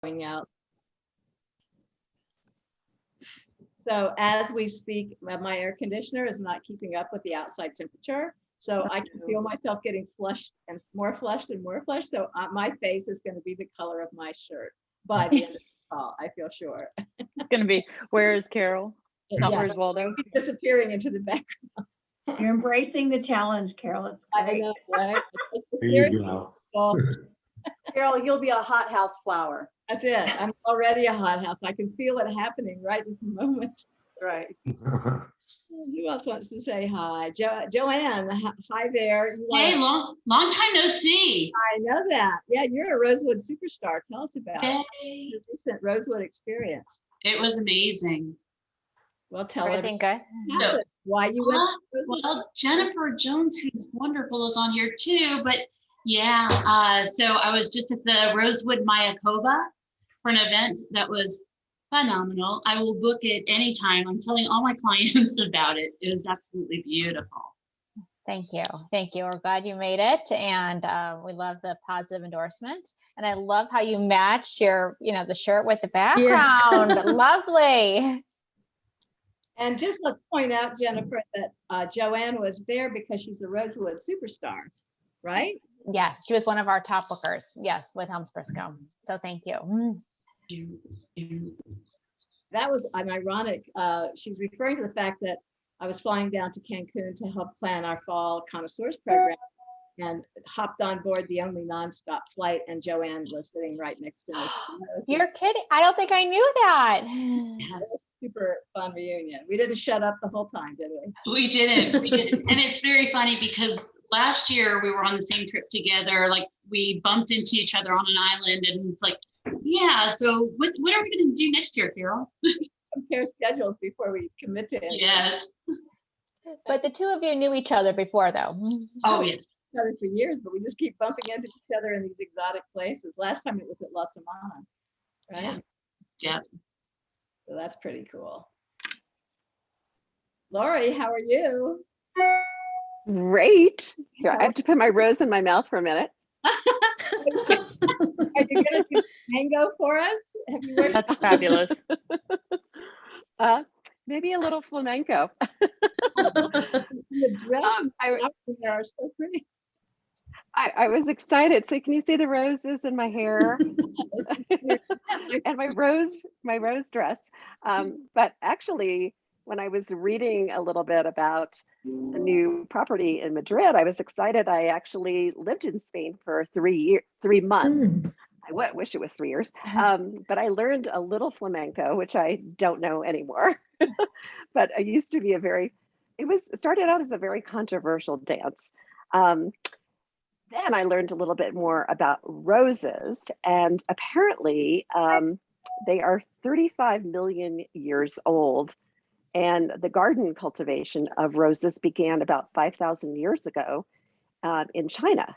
going out. So as we speak, my air conditioner is not keeping up with the outside temperature. So I can feel myself getting flushed and more flushed and more flushed. So my face is going to be the color of my shirt by the end of the call, I feel sure. It's going to be, where's Carol? Not Yeah, where's Waldo? disappearing into the background. You're embracing the challenge, Carol. It's I great. know, right? There you go. Well, Carol, you'll be a hothouse flower. that's it. I'm already a hothouse. I can feel it happening right this moment. That's right. Who else wants to say hi? Joanne, hi there. Hey, long time no see. I know that. Yeah, you're a Rosewood superstar. Tell us about Hey. your recent Rosewood experience. It was amazing. Well, tell Everything good? us why you went to Rosewood. Well, Jennifer Jones, who's wonderful, is on here too. But yeah, so I was just at the Rosewood Mayakovsky for an event that was phenomenal. I will book it anytime. I'm telling all my clients about it. It was absolutely beautiful. Thank you. Thank you. We're glad you made it. And we love the positive endorsement. And I love how you matched your, the shirt with the background. Yes. Lovely. And just let's point out, Jennifer, that Joanne was there because she's a Rosewood superstar, right? Yes, she was one of our top bookers. Yes, with Helms Briscoe. So thank you. That was an ironic. She's referring to the fact that I was flying down to Cancun to help plan our fall connoisseurs program and hopped on board the only nonstop flight, and Joanne was sitting right next to me. You're kidding. I don't think I knew that. Yeah, super fun reunion. We didn't shut up the whole time, did we? We didn't. And it's very funny because last year we were on the same trip together. Like we bumped into each other on an island, and it's like, yeah, so what are we going to do next year, Carol? Compare schedules before we commit to it. Yes. But the two of you knew each other before, though. Oh, yes. Each other for years, but we just keep bumping into each other in these exotic places. Last time it was at La Semana, right? Yeah. So that's pretty cool. Lori, how are you? Great. Here, I have to put my rose in my mouth for a minute. Are you going to do tango for us? Have you worked? That's fabulous. Maybe a little flamenco. The dress are so pretty. I was excited. So can you see the roses in my hair and my rose dress? But actually, when I was reading a little bit about the new property in Madrid, I was excited. I actually lived in Spain for 3 months. I wish it was 3 years, but I learned a little flamenco, which I don't know anymore. But it used to be it started out as a very controversial dance. Then I learned a little bit more about roses, and apparently they are 35 million years old. And the garden cultivation of roses began about 5,000 years ago in China.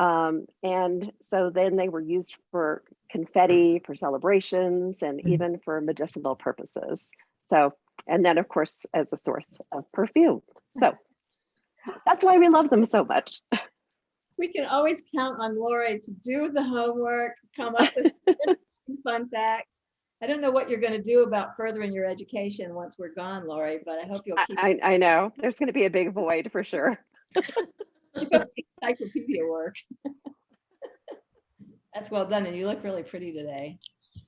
And so then they were used for confetti, for celebrations, and even for medicinal purposes. So, and then of course, as a source of perfume. So that's why we love them so much. We can always count on Lori to do the homework, come up with interesting fun facts. I don't know what you're going to do about furthering your education once we're gone, Lori, but I hope you'll keep. I know there's going to be a big void for sure. Keep up the encyclopedia work. That's well done, and you look really pretty today.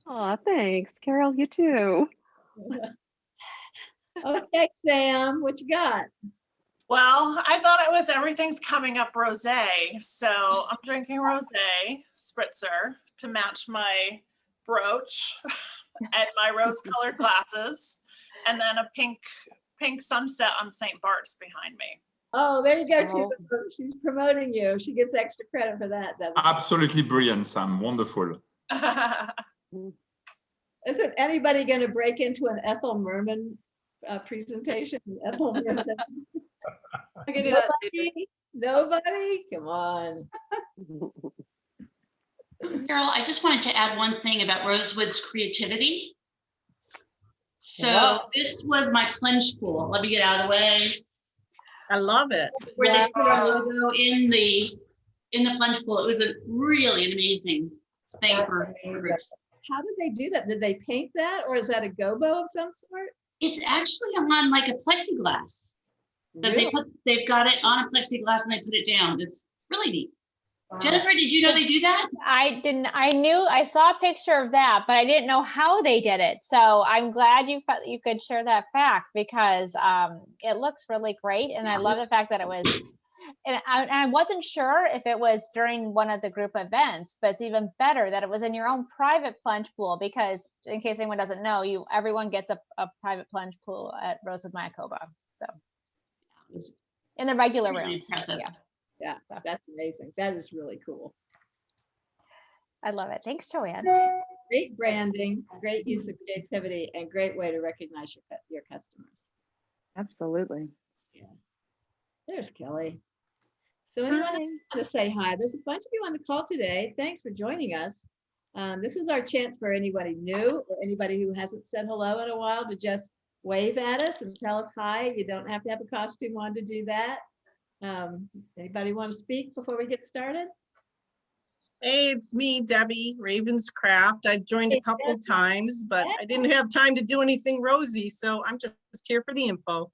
Oh, thanks, Carol. You too. Okay, Sam, what you got? Well, I thought it was everything's coming up rosé, so I'm drinking rosé spritzer to match my brooch and my rose-colored glasses, and then a pink sunset on St. Bart's behind me. Oh, there you go, too. She's promoting you. She gets extra credit for that, doesn't she? Absolutely brilliant, Sam. Wonderful. Isn't anybody going to break into an Ethel Merman presentation? Ethel Merman. I can do that. Nobody? Come on. Carol, I just wanted to add one thing about Rosewood's creativity. So this was my plunge pool. Let me get out of the way. I love it. Where they put our logo in the plunge pool. It was really an amazing thing for groups. how did they do that? Did they paint that, or is that a gobo of some sort? It's actually on like a plexiglass that Really? they've got it on a plexiglass and they put it down. It's really neat. Wow. Jennifer, did you know they do that? I didn't, I saw a picture of that, but I didn't know how they did it. So I'm glad you could share that fact, because it looks really great. And I love the fact that it was, and I wasn't sure if it was during one of the group events, but it's even better that it was in your own private plunge pool, because in case anyone doesn't know, everyone gets a private plunge pool at Rosewood Mayakoba. So in the regular Really rooms. impressive. Yeah. Yeah, that's amazing. That is really cool. I love it. Thanks, Joanne. Great branding, great use of creativity, and great way to recognize your customers. Absolutely. There's Kelly. So anyone else want to say hi? There's a bunch of you on the call today. Thanks for joining us. This is our chance for anybody new or anybody who hasn't said hello in a while to just wave at us and tell us hi. You don't have to have a costume on to do that. Anybody want to speak before we get started? Hey, it's me, Debbie, Ravenscraft. I joined a couple times, but I didn't have time to do anything rosy, so I'm just here for the info.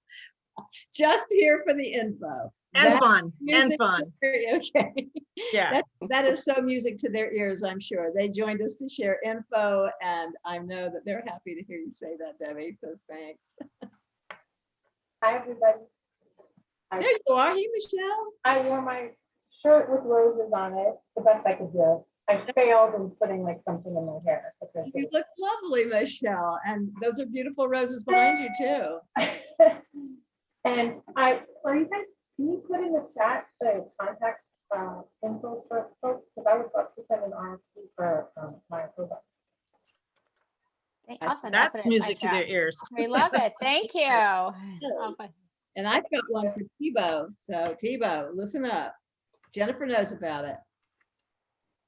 Just here for the info. And That's fun, and music fun. to okay. Yeah. That is so music to their ears, I'm sure. They joined us to share info, and I know that they're happy to hear you say that, Debbie, so thanks. Hi, everybody. There you are. Hey, Michelle. I wore my shirt with roses on it the best I could do. I failed in putting like something in my hair. You look lovely, Michelle. And those are beautiful roses behind you, too. And are you guys, can you put in the chat the contact info for folks? Because I would love to send an RFP for my approval. Awesome. That's music to their ears. We love it. Thank you. And I've got one for Tebow. So Tebow, listen up. Jennifer knows about it.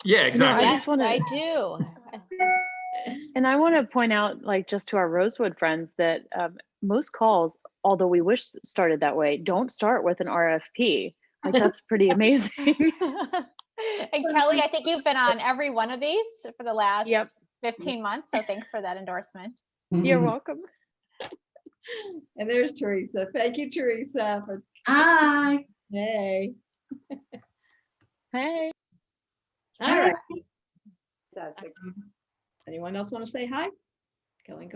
Yeah, exactly. I just want to, I do. and I want to point out, like, just to our Rosewood friends, that most calls, although we wish started that way, don't start with an RFP. Like, that's pretty amazing. And Kelly, I think you've been on every one of these for the last 15 months. So thanks for that endorsement. You're welcome. And there's Teresa. Thank you, Teresa. Hi. Hey. Hey. All right. Anyone else want to say hi? Going.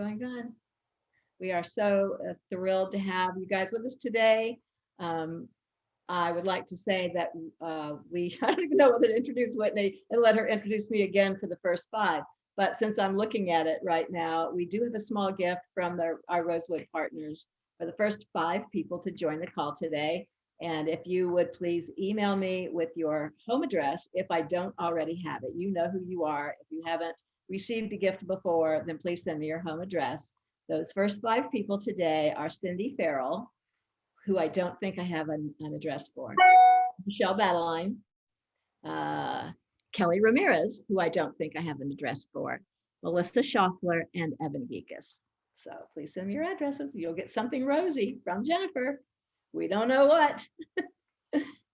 We are so thrilled to have you guys with us today. I would like to say that I don't even know whether to introduce Whitney and let her introduce me again for the first 5. But since I'm looking at it right now, we do have a small gift from our Rosewood partners for the first 5 people to join the call today. And if you would please email me with your home address, if I don't already have it. You know who you are. If you haven't received a gift before, then please send me your home address. Those first 5 people today are Cindy Farrell, who I don't think I have an address for, Michelle Badeline, Kelly Ramirez, who I don't think I have an address for, Melissa Schaffler, and Evan Geekus. So please send me your addresses. You'll get something rosy from Jennifer. We don't know what.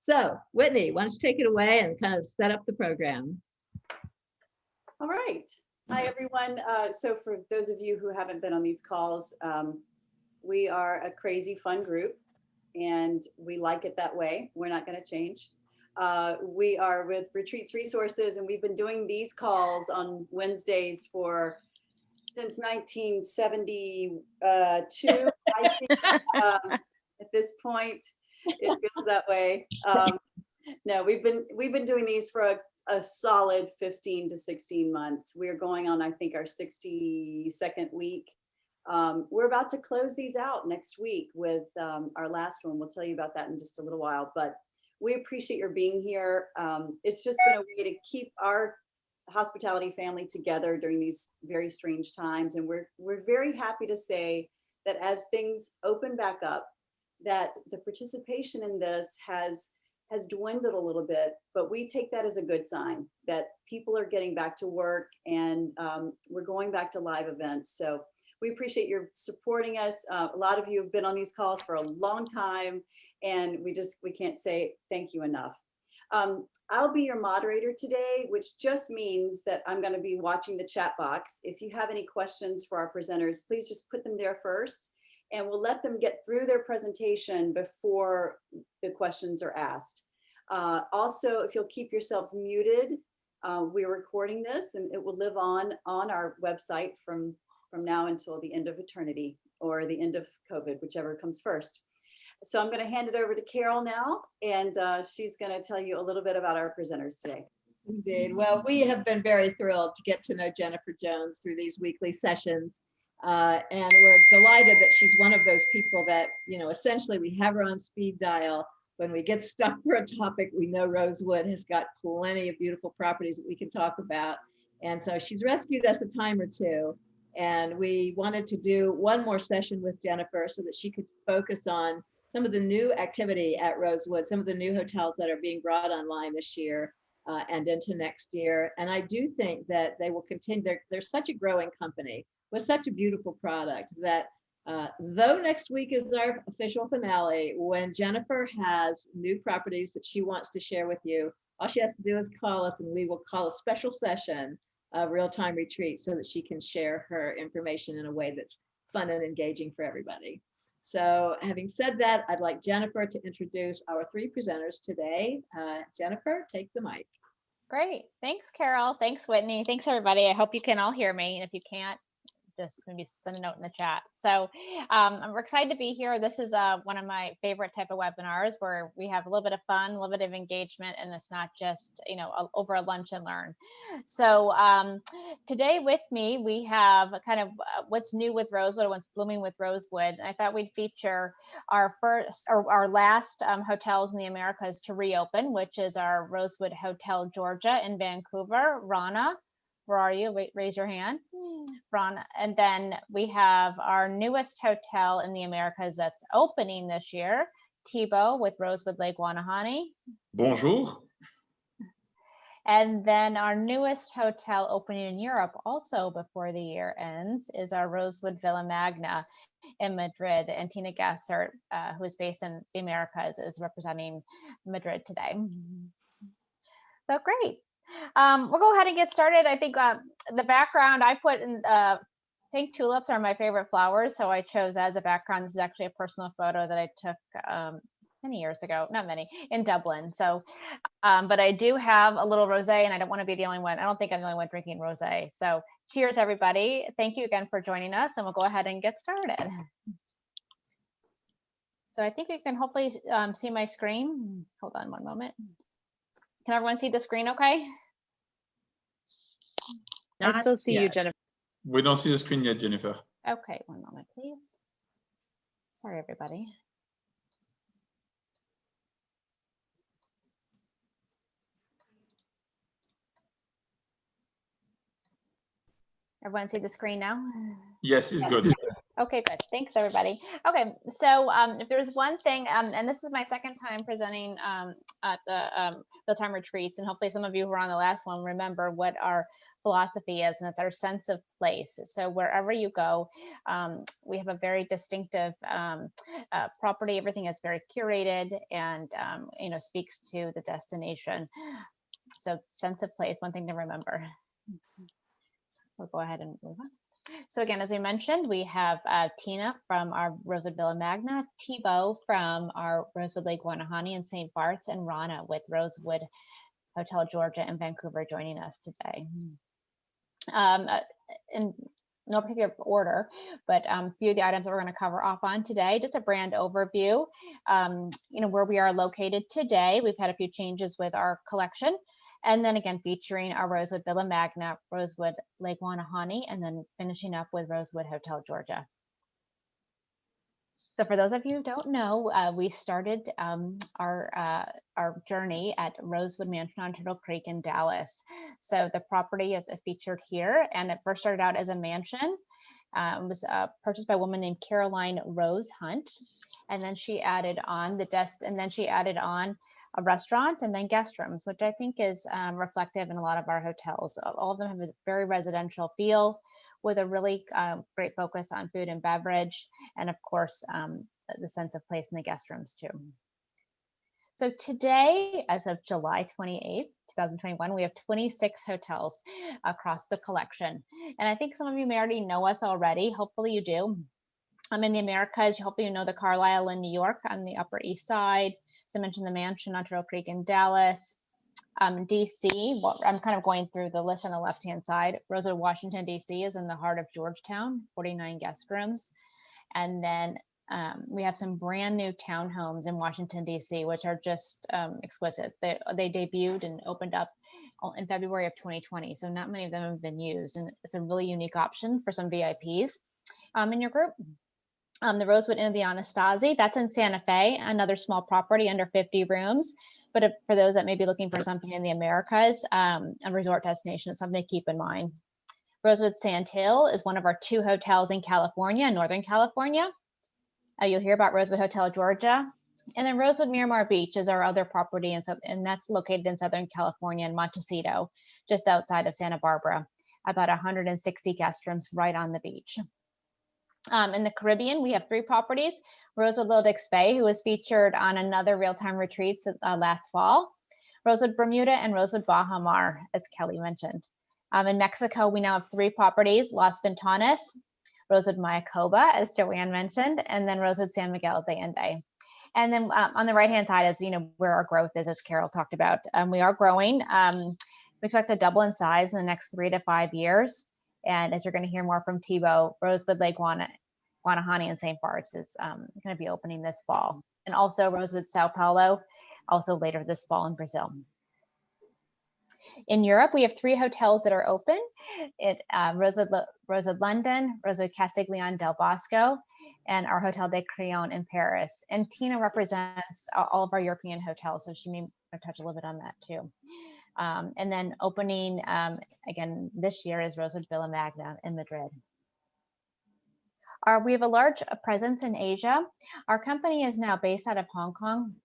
So Whitney, why don't you take it away and kind of set up the program? All right. Hi, everyone. So for those of you who haven't been on these calls, we are a crazy fun group and we like it that way. We're not going to change. We are with Retreats Resources, and we've been doing these calls on Wednesdays since 1972, I think. At this point, it feels that way. No, we've been doing these for a solid 15 to 16 months. We're going on, I think, our 62nd week. We're about to close these out next week with our last one. We'll tell you about that in just a little while, but we appreciate your being here. It's just been a way to keep our hospitality family together during these very strange times. And we're very happy to say that as things open back up, that the participation in this has dwindled a little bit, but we take that as a good sign that people are getting back to work and we're going back to live events. So we appreciate your supporting us. A lot of you have been on these calls for a long time, and we can't say thank you enough. I'll be your moderator today, which just means that I'm going to be watching the chat box. If you have any questions for our presenters, please just put them there first, and we'll let them get through their presentation before the questions are asked. Also, if you'll keep yourselves muted, we're recording this and it will live on our website from now until the end of eternity or the end of COVID, whichever comes first. So I'm going to hand it over to Carol now, and she's going to tell you a little bit about our presenters today. Indeed. Well, we have been very thrilled to get to know Jennifer Jones through these weekly sessions. And we're delighted that she's one of those people that, essentially we have her on speed dial. When we get stuck for a topic, we know Rosewood has got plenty of beautiful properties that we can talk about. And so she's rescued us a time or two. And we wanted to do one more session with Jennifer so that she could focus on some of the new activity at Rosewood, some of the new hotels that are being brought online this year and into next year. And I do think that they will continue. They're such a growing company with such a beautiful product that though next week is our official finale, when Jennifer has new properties that she wants to share with you, all she has to do is call us and we will call a special session, a real-time retreat, so that she can share her information in a way that's fun and engaging for everybody. So having said that, I'd like Jennifer to introduce our three presenters today. Jennifer, take the mic. Great. Thanks, Carol. Thanks, Whitney. Thanks, everybody. I hope you can all hear me. And if you can't, just maybe send a note in the chat. So I'm excited to be here. This is one of my favorite type of webinars where we have a little bit of fun, a little bit of engagement, and it's not just, over a lunch and learn. So today with me, we have kind of what's new with Rosewood, what's blooming with Rosewood. And I thought we'd feature our first or our last hotels in the Americas to reopen, which is our Rosewood Hotel Georgia in Vancouver. Rana, where are you? Raise your hand. Ron. And then we have our newest hotel in the Americas that's opening this year, Thibaut with Rosewood Le Guananhani. Bonjour. And then our newest hotel opening in Europe, also before the year ends, is our Rosewood Villa Magna in Madrid. And Tina Gassert, who is based in the Americas, is representing Madrid today. So great. We'll go ahead and get started. I think the background I put in pink tulips are my favorite flowers, so I chose as a background. This is actually a personal photo that I took many years ago, not many, in Dublin. So, but I do have a little rosé, and I don't want to be the only one. I don't think I'm the only one drinking rosé. So, cheers, everybody! Thank you again for joining us, and we'll go ahead and get started. So, I think we can hopefully see my screen. Hold on one moment. Can everyone see the screen okay? I still see you, Jennifer. We don't see the screen yet, Jennifer. Okay, one moment, please. Sorry, everybody. Everyone see the screen now? Yes, it's good. Okay, good. Thanks, everybody. Okay, so if there's one thing, and this is my second time presenting at the time retreats, and hopefully some of you who were on the last one remember what our philosophy is, and it's our sense of place. So wherever you go, we have a very distinctive property. Everything is very curated and speaks to the destination. So sense of place, one thing to remember. We'll go ahead and move on. So again, as we mentioned, we have Tina from our Rosewood Villa Magna, Thibaut from our Rosewood Le Guananhani in St. Barth, and Rana with Rosewood Hotel Georgia in Vancouver joining us today. In no particular order, but a few of the items that we're going to cover off on today, just a brand overview, where we are located today. We've had a few changes with our collection. And then again, featuring our Rosewood Villa Magna, Rosewood Le Guananhani, and then finishing up with Rosewood Hotel Georgia. So for those of you who don't know, we started our journey at Rosewood Mansion on Turtle Creek in Dallas. So the property is featured here, and it first started out as a mansion. It was purchased by a woman named Caroline Rose Hunt, and then she added on a restaurant and then guest rooms, which I think is reflective in a lot of our hotels. All of them have a very residential feel with a really great focus on food and beverage, and of course, the sense of place in the guest rooms too. So today, as of July 28th, 2021, we have 26 hotels across the collection. And I think some of you may already know us already. Hopefully you do. I'm in the Americas. Hopefully you know the Carlisle in New York on the Upper East Side. As I mentioned, the Mansion on Turtle Creek in Dallas. DC, well, I'm kind of going through the list on the left-hand side. Rosewood, Washington, DC is in the heart of Georgetown, 49 guest rooms. And then we have some brand new townhomes in Washington, DC, which are just exquisite. They debuted and opened up in February of 2020. So not many of them have been used. And it's a really unique option for some VIPs in your group. The Rosewood Inn of the Anastasi, that's in Santa Fe, another small property under 50 rooms. But for those that may be looking for something in the Americas, a resort destination, it's something to keep in mind. Rosewood Sand Hill is one of our 2 hotels in California, Northern California. You'll hear about Rosewood Hotel Georgia. And then Rosewood Miramar Beach is our other property, and that's located in Southern California in Montecito, just outside of Santa Barbara. About 160 guest rooms right on the beach. In the Caribbean, we have 3 properties. Rosewood Little Bay, who was featured on another real-time retreats last fall. Rosewood Bermuda and Rosewood Baja Mar, as Kelly mentioned. In Mexico, we now have 3 properties, Las Ventanas, Rosewood Mayacoba, as Joanne mentioned, and then Rosewood San Miguel de Allende. And then on the right-hand side is, where our growth is, as Carol talked about. We are growing. We expect to double in size in the next 3 to 5 years. And as you're going to hear more from Thibaut, Rosewood Le Guananhani in St. Bart's is going to be opening this fall. And also Rosewood Sao Paulo, also later this fall in Brazil. In Europe, we have 3 hotels that are open. Rosewood London, Rosewood Castiglione del Bosco, and our Hotel de Crillon in Paris. And Tina represents all of our European hotels, so she may touch a little bit on that too. And then opening again this year is Rosewood Villa Magna in Madrid. We have a large presence in Asia. Our company is now based out of Hong Kong.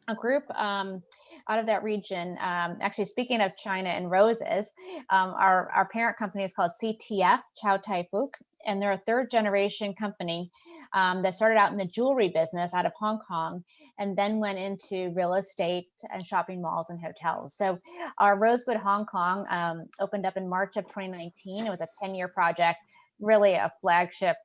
A group out of that region, actually speaking of China and roses, our parent company is called CTF, Chow Tai Fook, and they're a 3rd generation company that started out in the jewelry business out of Hong Kong and then went into real estate and shopping malls and hotels. So our Rosewood Hong Kong opened up in March of 2019. It was a 10-year project, really a flagship,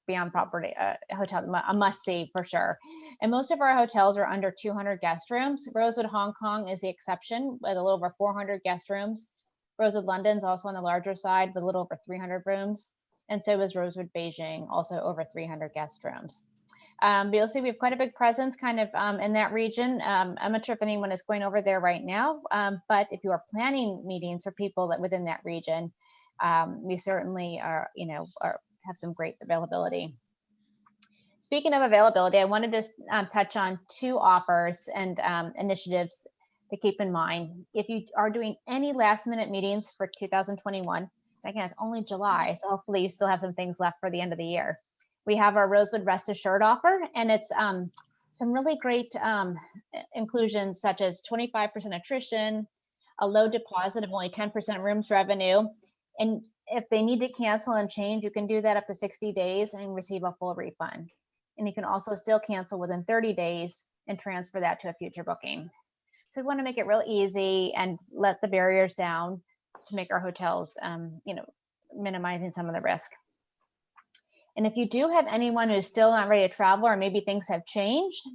beyond property hotel, a must-see for sure. And most of our hotels are under 200 guest rooms. Rosewood Hong Kong is the exception with a little over 400 guest rooms. Rosewood London's also on the larger side with a little over 300 rooms. And so is Rosewood Beijing, also over 300 guest rooms. But you'll see we have quite a big presence kind of in that region. I'm not sure if anyone is going over there right now, but if you are planning meetings for people within that region, we certainly are, have some great availability. Speaking of availability, I wanted to touch on 2 offers and initiatives to keep in mind. If you are doing any last minute meetings for 2021, again, it's only July, so hopefully you still have some things left for the end of the year. We have our Rosewood Rest Assured offer, and it's some really great inclusions such as 25% attrition, a low deposit of only 10% rooms revenue, and if they need to cancel and change, you can do that up to 60 days and receive a full refund. And you can also still cancel within 30 days and transfer that to a future booking. So we want to make it real easy and let the barriers down to make our hotels, minimizing some of the risk. And if you do have anyone who's still not ready to travel, or maybe things have changed,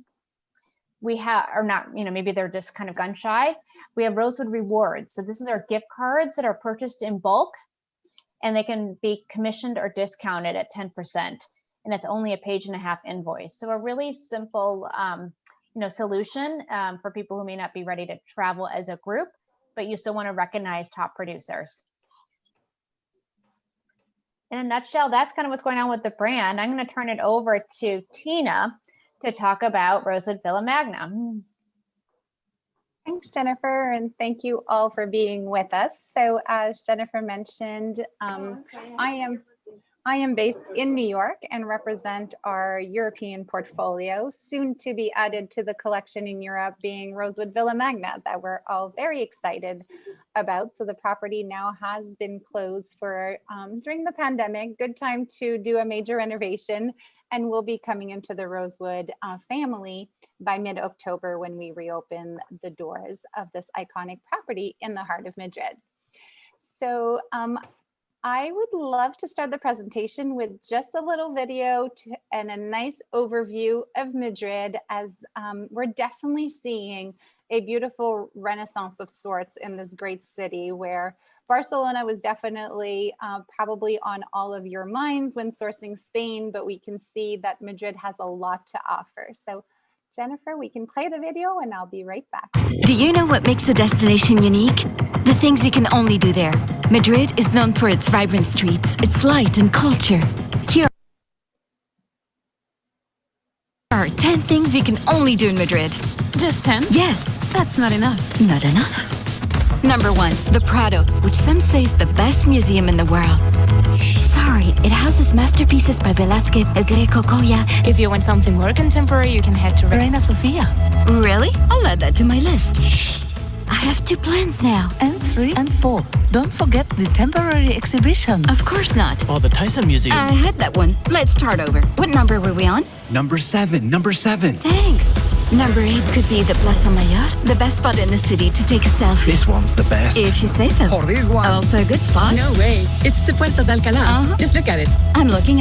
we have, or not, maybe they're just kind of gun shy, we have Rosewood Rewards. So this is our gift cards that are purchased in bulk, and they can be commissioned or discounted at 10%. And it's only a 1.5-page invoice. So a really simple, solution for people who may not be ready to travel as a group, but you still want to recognize top producers. In a nutshell, that's kind of what's going on with the brand. I'm going to turn it over to Tina to talk about Rosewood Villa Magna. Thanks, Jennifer, and thank you all for being with us. So as Jennifer mentioned, I am based in New York and represent our European portfolio, soon to be added to the collection in Europe being Rosewood Villa Magna, that we're all very excited about. So the property now has been closed for during the pandemic, good time to do a major renovation, and will be coming into the Rosewood family by mid-October when we reopen the doors of this iconic property in the heart of Madrid. So I would love to start the presentation with just a little video and a nice overview of Madrid, as we're definitely seeing a beautiful renaissance of sorts in this great city, where Barcelona was definitely probably on all of your minds when sourcing Spain, but we can see that Madrid has a lot to offer. So Jennifer, we can play the video and I'll be right back. Do you know what makes a destination unique? The things you can only do there. Madrid is known for its vibrant streets, its light and culture. Here are 10 things you can only do in Madrid. Just 10? Yes. That's not enough. Not enough. Number 1, the Prado, which some say is the best museum in the world. Sorry, it houses masterpieces by Velázquez, El Greco, Goya. If you want something more contemporary, you can head to Reina Sofia. Really? I'll add that to my list. I have 2 plans now. And 3 and 4. Don't forget the temporary exhibitions. Of course not. Or the Tyson Museum. I had that one. Let's start over. What number were we on? Number 7. Number 7. Thanks. Number 8 could be the Plaza Mayor, the best spot in the city to take a selfie. This one's the best. If you say so. Or this one. Also a good spot. No way. It's the Puerta de Alcalá. Just look at it. I'm looking.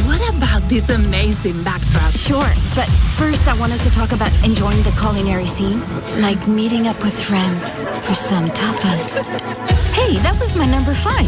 What about this amazing backdrop? Sure, but first I wanted to talk about enjoying the culinary scene, like meeting up with friends for some tapas. Hey, that was my number 5.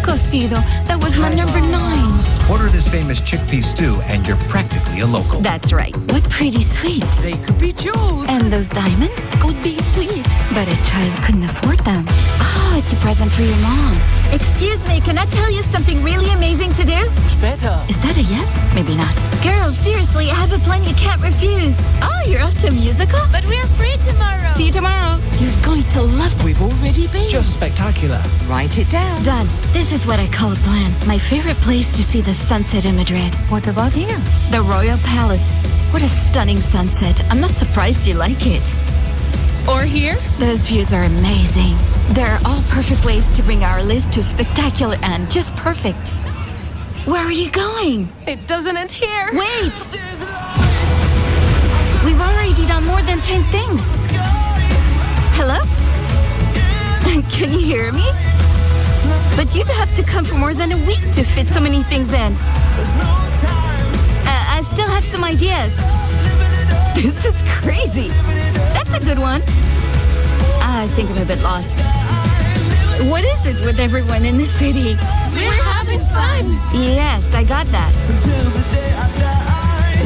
Cocido, that was my number 9. Order this famous chickpea stew and you're practically a local. That's right. What pretty sweets. They could be jewels. And those diamonds? Could be sweet. But a child couldn't afford them. Oh, it's a present for your mom. Excuse me, can I tell you something really amazing to do? Better. Is that a yes? Maybe not. Girls, seriously, I have a plan you can't refuse. Oh, you're off to a musical? But we're free tomorrow. See you tomorrow. You're going to love it. We've already been. Just spectacular. Write it down. Done. This is what I call a plan. My favorite place to see the sunset in Madrid. What about here? The Royal Palace. What a stunning sunset. I'm not surprised you like it. Or here? Those views are amazing. They're all perfect ways to bring our list to spectacular and just perfect. Where are you going? It doesn't end here. Wait! We've already done more than 10 things. Hello? Can you hear me? But you'd have to come for more than a week to fit so many things in. I still have some ideas. This is crazy. That's a good one. I think I'm a bit lost. What is it with everyone in the city? We're having fun. Yes, I got that.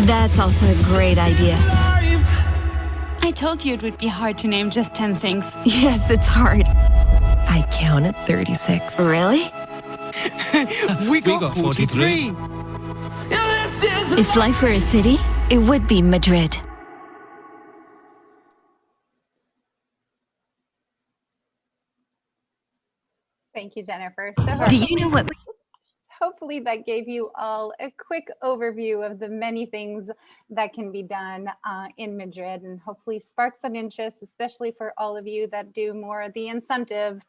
That's also a great idea. I told you it would be hard to name just 10 things. Yes, it's hard. I counted 36. Really? we got 43. If life were a city, it would be Madrid. Thank you, Jennifer. Do you know what? Hopefully that gave you all a quick overview of the many things that can be done in Madrid, and hopefully spark some interest, especially for all of you that do more of the incentive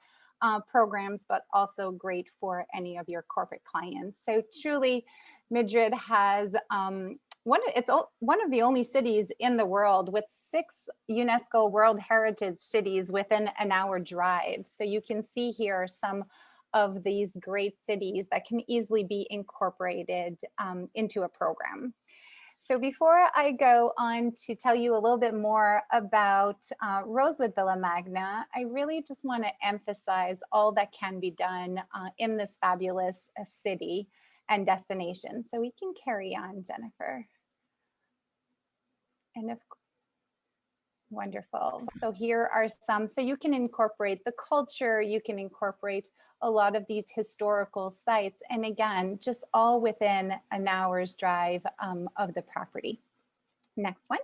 programs, but also great for any of your corporate clients. So truly, Madrid has one of the only cities in the world with 6 UNESCO World Heritage cities within an hour drive. So you can see here some of these great cities that can easily be incorporated into a program. So before I go on to tell you a little bit more about Rosewood Villa Magna, I really just want to emphasize all that can be done in this fabulous city and destination. So we can carry on, Jennifer. And wonderful. So here are some, so you can incorporate the culture, you can incorporate a lot of these historical sites. And again, just all within an hour's drive of the property. Next one.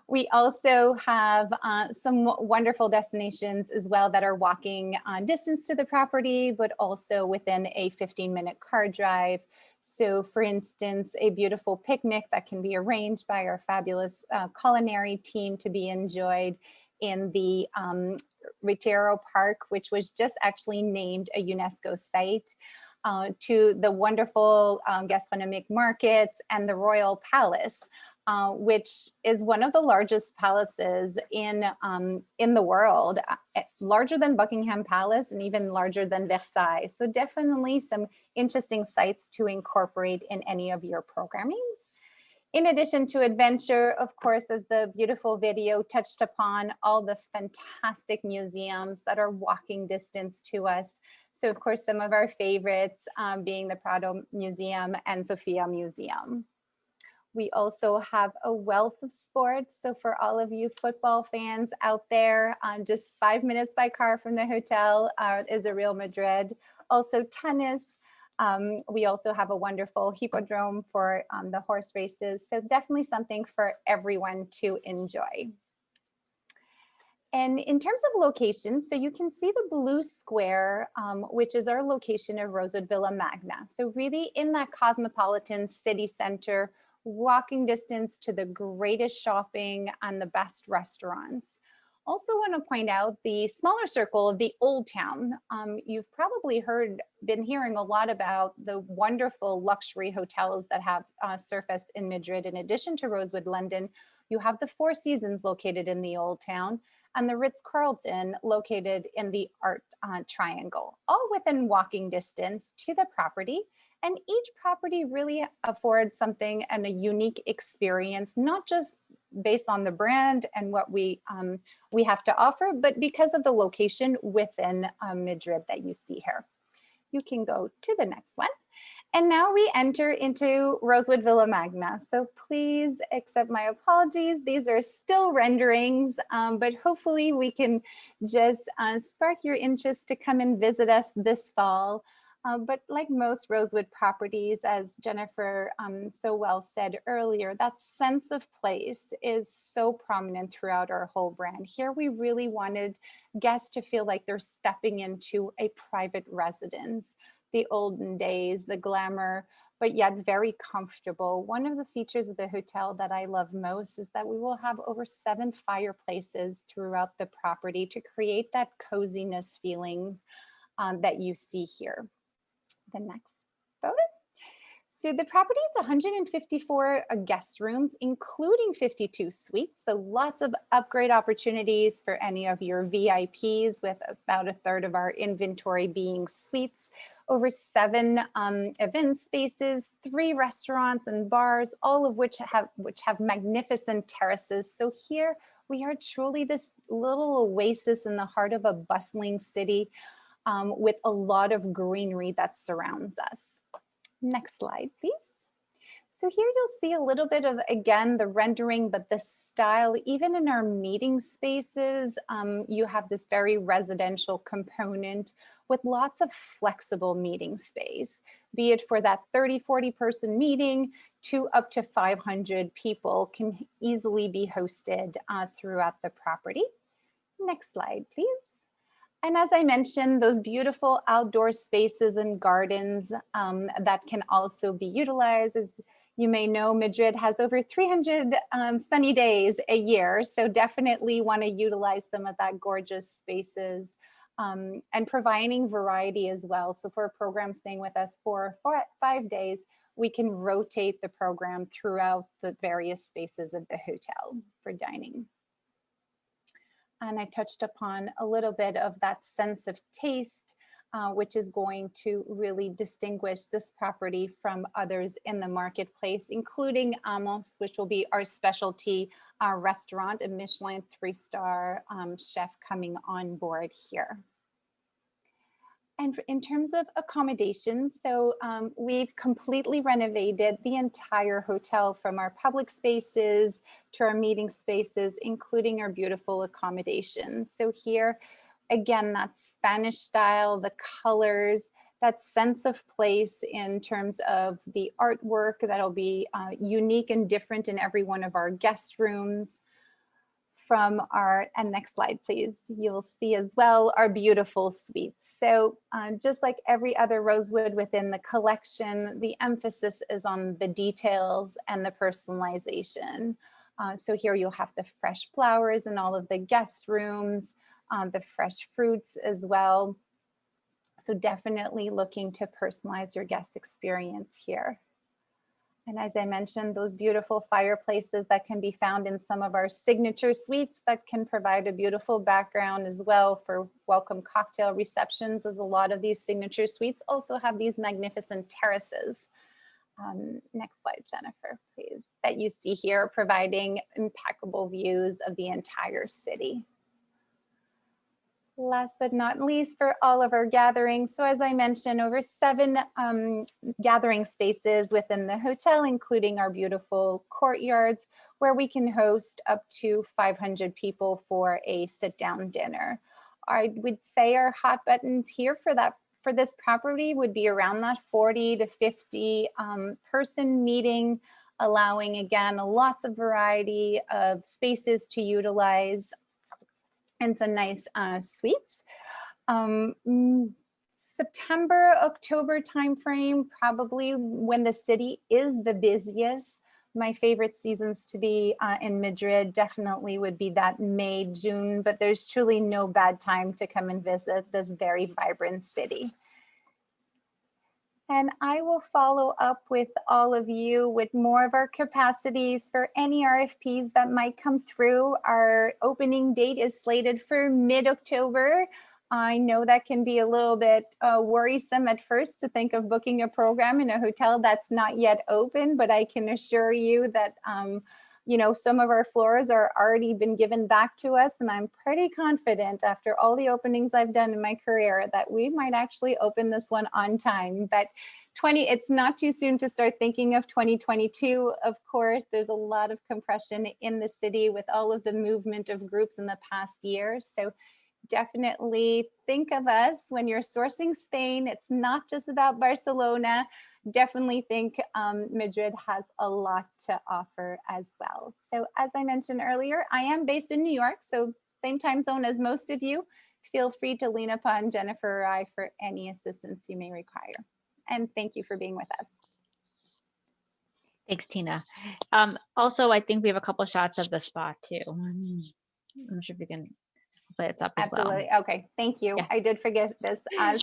We also have some wonderful destinations as well that are walking distance to the property, but also within a 15-minute car drive. So for instance, a beautiful picnic that can be arranged by our fabulous culinary team to be enjoyed in the Retiro Park, which was just actually named a UNESCO site, to the wonderful gastronomic markets and the Royal Palace. which is one of the largest palaces in the world, larger than Buckingham Palace and even larger than Versailles. So definitely some interesting sites to incorporate in any of your programmings. In addition to adventure, of course, as the beautiful video touched upon, all the fantastic museums that are walking distance to us. So of course, some of our favorites being the Prado Museum and Sofia Museum. We also have a wealth of sports. So for all of you football fans out there, just 5 minutes by car from the hotel is the Real Madrid. Also tennis. We also have a wonderful hippodrome for the horse races. So definitely something for everyone to enjoy. And in terms of location, so you can see the blue square, which is our location of Rosewood Villa Magna. So really in that cosmopolitan city center, walking distance to the greatest shopping and the best restaurants. Also want to point out the smaller circle of the Old Town. You've probably been hearing a lot about the wonderful luxury hotels that have surfaced in Madrid. In addition to Rosewood London, you have the Four Seasons located in the Old Town and the Ritz-Carlton located in the Art Triangle, all within walking distance to the property. And each property really affords something and a unique experience, not just based on the brand and what we have to offer, but because of the location within Madrid that you see here. You can go to the next one. And now we enter into Rosewood Villa Magna. So please accept my apologies. These are still renderings, but hopefully we can just spark your interest to come and visit us this fall. But like most Rosewood properties, as Jennifer so well said earlier, that sense of place is so prominent throughout our whole brand. Here, we really wanted guests to feel like they're stepping into a private residence, the olden days, the glamour, but yet very comfortable. One of the features of the hotel that I love most is that we will have over 7 fireplaces throughout the property to create that coziness feeling that you see here. The next photo. So the property is 154 guest rooms, including 52 suites. So lots of upgrade opportunities for any of your VIPs, with about 1/3 of our inventory being suites. Over 7 event spaces, 3 restaurants and bars, all of which have magnificent terraces. So here we are truly this little oasis in the heart of a bustling city. With a lot of greenery that surrounds us. Next slide, please. So here you'll see a little bit of, again, the rendering, but the style, even in our meeting spaces, you have this very residential component with lots of flexible meeting space, be it for that 30, 40 person meeting to up to 500 people can easily be hosted throughout the property. Next slide, please. And as I mentioned, those beautiful outdoor spaces and gardens that can also be utilized. As you may know, Madrid has over 300 sunny days a year, so definitely want to utilize some of that gorgeous spaces and providing variety as well. So for a program staying with us for 5 days, we can rotate the program throughout the various spaces of the hotel for dining. And I touched upon a little bit of that sense of taste, which is going to really distinguish this property from others in the marketplace, including Amos, which will be our specialty restaurant, a Michelin 3-star chef coming on board here. And in terms of accommodations, so we've completely renovated the entire hotel from our public spaces to our meeting spaces, including our beautiful accommodations. So here, again, that Spanish style, the colors, that sense of place in terms of the artwork that'll be unique and different in every one of our guest rooms. From our, and next slide, please, you'll see as well our beautiful suites. So just like every other Rosewood within the collection, the emphasis is on the details and the personalization. So here you'll have the fresh flowers in all of the guest rooms, the fresh fruits as well. So definitely looking to personalize your guest experience here. And as I mentioned, those beautiful fireplaces that can be found in some of our signature suites that can provide a beautiful background as well for welcome cocktail receptions, as a lot of these signature suites also have these magnificent terraces. Next slide, Jennifer, please, that you see here, providing impeccable views of the entire city. Last but not least, for all of our gatherings, so as I mentioned, over 7 gathering spaces within the hotel, including our beautiful courtyards, where we can host up to 500 people for a sit-down dinner. I would say our hot buttons here for this property would be around that 40 to 50 person meeting, allowing, again, lots of variety of spaces to utilize, and some nice suites. September, October timeframe, probably when the city is the busiest. My favorite seasons to be in Madrid definitely would be that May, June, but there's truly no bad time to come and visit this very vibrant city. And I will follow up with all of you with more of our capacities for any RFPs that might come through. Our opening date is slated for mid-October. I know that can be a little bit worrisome at first to think of booking a program in a hotel that's not yet open, but I can assure you that you know, some of our floors are already been given back to us, and I'm pretty confident after all the openings I've done in my career that we might actually open this one on time. But it's not too soon to start thinking of 2022. Of course, there's a lot of compression in the city with all of the movement of groups in the past year. So definitely think of us when you're sourcing Spain. It's not just about Barcelona. Definitely think Madrid has a lot to offer as well. So as I mentioned earlier, I am based in New York, so same time zone as most of you. Feel free to lean upon Jennifer or I for any assistance you may require. And thank you for being with us. Thanks, Tina. Also, I think we have a couple shots of the spa too. I'm not sure if we can put it up as well. Absolutely. Okay. Thank you. Yeah. I did forget this.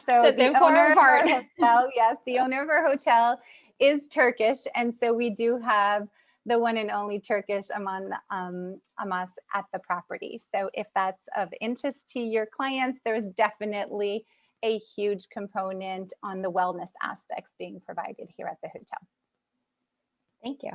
So The the important owner of our part. hotel, yes, the owner of our hotel is Turkish. And so we do have the one and only Turkish Amas at the property. So if that's of interest to your clients, there's definitely a huge component on the wellness aspects being provided here at the hotel. Thank you.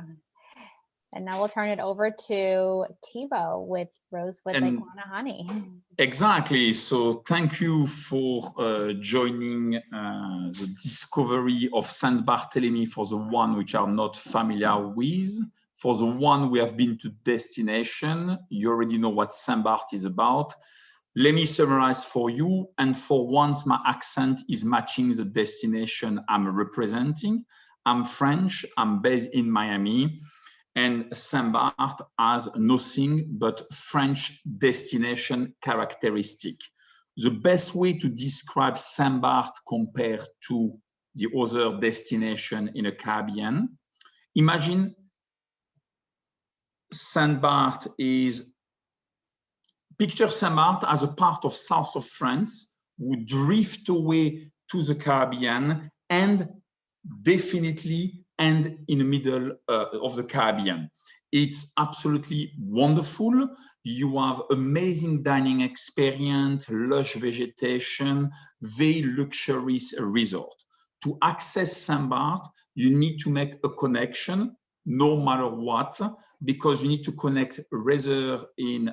And now we'll turn it over to Thibaut with Rosewood Le Guananhani. Exactly. So thank you for joining the discovery of Saint Barthélemy for the one which are not familiar with. For the one we have been to destination, you already know what Saint Barth is about. Let me summarize for you. And for once, my accent is matching the destination I'm representing. I'm French. I'm based in Miami. And Saint Barth has nothing but French destination characteristic. The best way to describe Saint Barth compared to the other destination in the Caribbean, imagine Saint Barth picture Saint Barth as a part of south of France who drift away to the Caribbean and definitely and in the middle of the Caribbean. It's absolutely wonderful. You have amazing dining experience, lush vegetation, very luxurious resort. To access Saint Barth, you need to make a connection, no matter what, because you need to connect rather in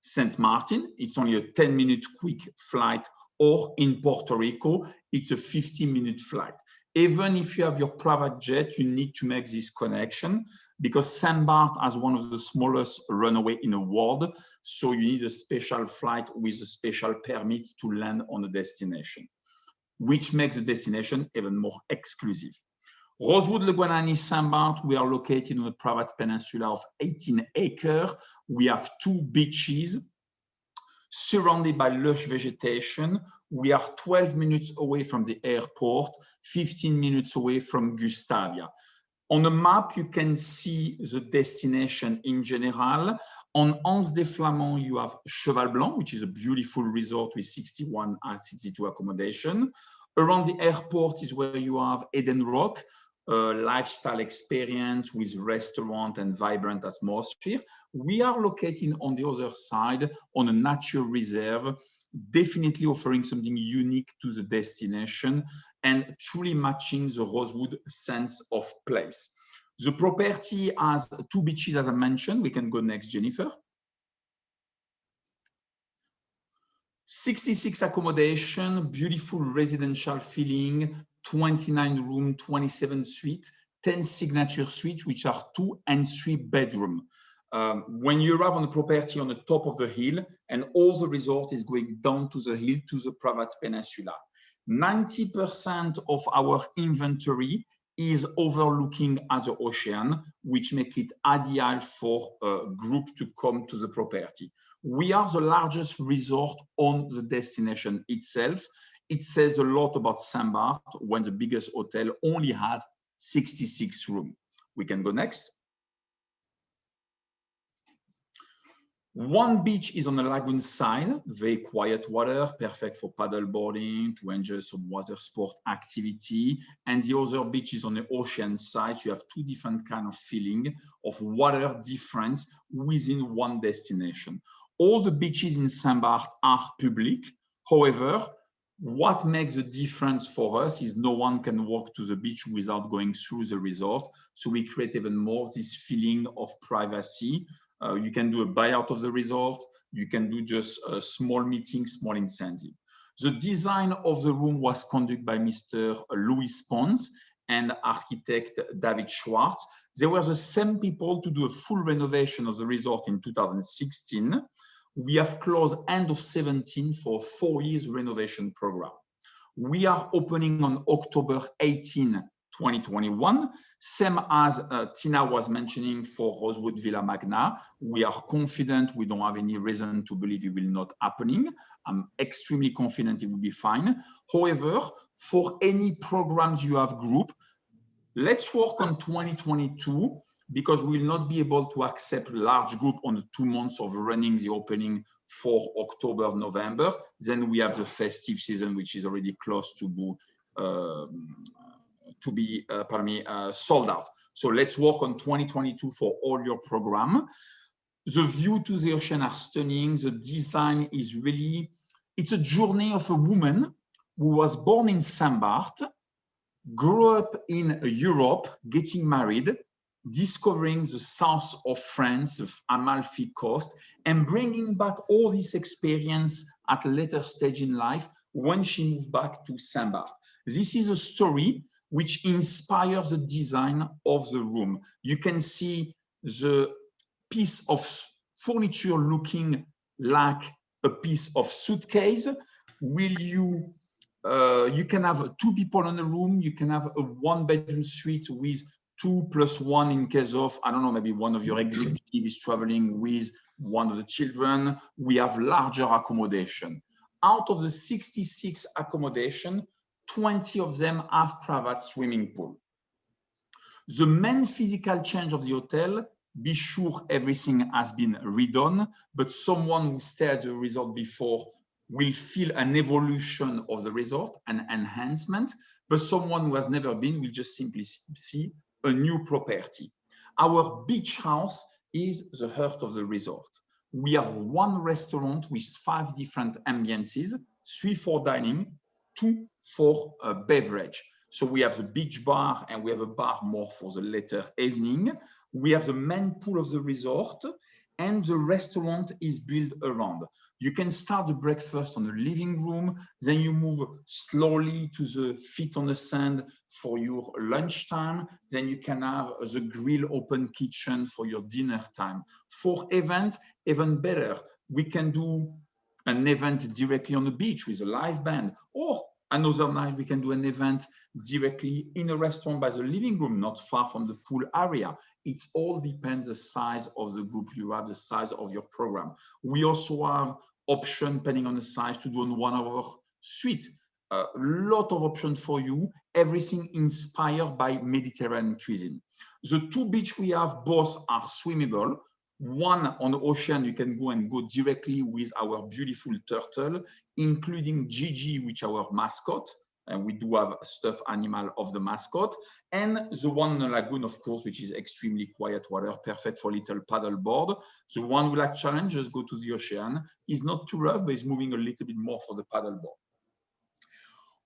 St. Martin. It's only a 10-minute quick flight, or in Puerto Rico, it's a 15-minute flight. Even if you have your private jet, you need to make this connection because Saint Barth has one of the smallest runway in the world. So you need a special flight with a special permit to land on the destination, which makes the destination even more exclusive. Rosewood Le Guananhani Saint Barth, we are located on a private peninsula of 18 acres. We have 2 beaches surrounded by lush vegetation. We are 12 minutes away from the airport, 15 minutes away from Gustavia. On the map, you can see the destination in general. On Anse des Flamands, you have Cheval Blanc, which is a beautiful resort with 61 and 62 accommodation. Around the airport is where you have Eden Rock, lifestyle experience with restaurant and vibrant atmosphere. We are located on the other side on a nature reserve, definitely offering something unique to the destination and truly matching the Rosewood sense of place. The property has 2 beaches, as I mentioned. We can go next, Jennifer. 66 accommodation, beautiful residential feeling, 29 room, 27 suite, 10 signature suites, which are 2 and 3 bedroom. When you arrive on the property on the top of the hill, and all the resort is going down to the hill to the private peninsula. 90% of our inventory is overlooking at the ocean, which make it ideal for a group to come to the property. We are the largest resort on the destination itself. It says a lot about St. Barth when the biggest hotel only has 66 rooms. We can go next. One beach is on the lagoon side, very quiet water, perfect for paddle boarding, to enjoy some water sport activity. And the other beach is on the ocean side. You have 2 different kind of feeling of water difference within one destination. All the beaches in St. Barth are public. However, what makes the difference for us is no one can walk to the beach without going through the resort. So we create even more this feeling of privacy. You can do a buyout of the resort. You can do just a small meeting, small incentive. The design of the room was conducted by Mr. Louis Pons and architect David Schwartz. They were the same people to do a full renovation of the resort in 2016. We have closed end of 17 for 4 years renovation program. We are opening on October 18, 2021, same as Tina was mentioning for Rosewood Villa Magna. We are confident, we don't have any reason to believe it will not happening. I'm extremely confident it will be fine. However, for any programs you have group, let's work on 2022 because we will not be able to accept large group on the 2 months of running the opening for October, November. Then we have the festive season, which is already close to be sold out. So let's work on 2022 for all your program. The view to the ocean are stunning. The design is really, it's a journey of a woman who was born in St. Barth, grew up in Europe, getting married, discovering the south of France, the Amalfi Coast, and bringing back all this experience at a later stage in life when she moved back to St. Barth. This is a story which inspires the design of the room. You can see the piece of furniture looking like a piece of suitcase. You can have 2 people in the room. You can have a 1-bedroom suite with 2 + 1 in case of, I don't know, maybe one of your executive is traveling with one of the children. We have larger accommodation. Out of the 66 accommodation, 20 of them have private swimming pool. The main physical change of the hotel, be sure everything has been redone, but someone who stayed at the resort before will feel an evolution of the resort, an enhancement, but someone who has never been will just simply see a new property. Our beach house is the heart of the resort. We have 1 restaurant with 5 different ambiances, 3 for dining, 2 for beverage. So we have the beach bar and we have a bar more for the later evening. We have the main pool of the resort and the restaurant is built around. You can start the breakfast on the living room, then you move slowly to the feet on the sand for your lunchtime. Then you can have the grill open kitchen for your dinner time. For event, even better, we can do an event directly on the beach with a live band, or another night we can do an event directly in a restaurant by the living room, not far from the pool area. It all depends the size of the group you have, the size of your program. We also have option depending on the size to do on 1 hour suite. A lot of options for you, everything inspired by Mediterranean cuisine. The 2 beaches we have, both are swimmable. 1 on the ocean, you can go directly with our beautiful turtle, including Gigi, which is our mascot. and we do have a stuffed animal of the mascot. And the one in the lagoon, of course, which is extremely quiet water, perfect for little paddle board. The one who like challenge, just go to the ocean. Is not too rough, but is moving a little bit more for the paddle board.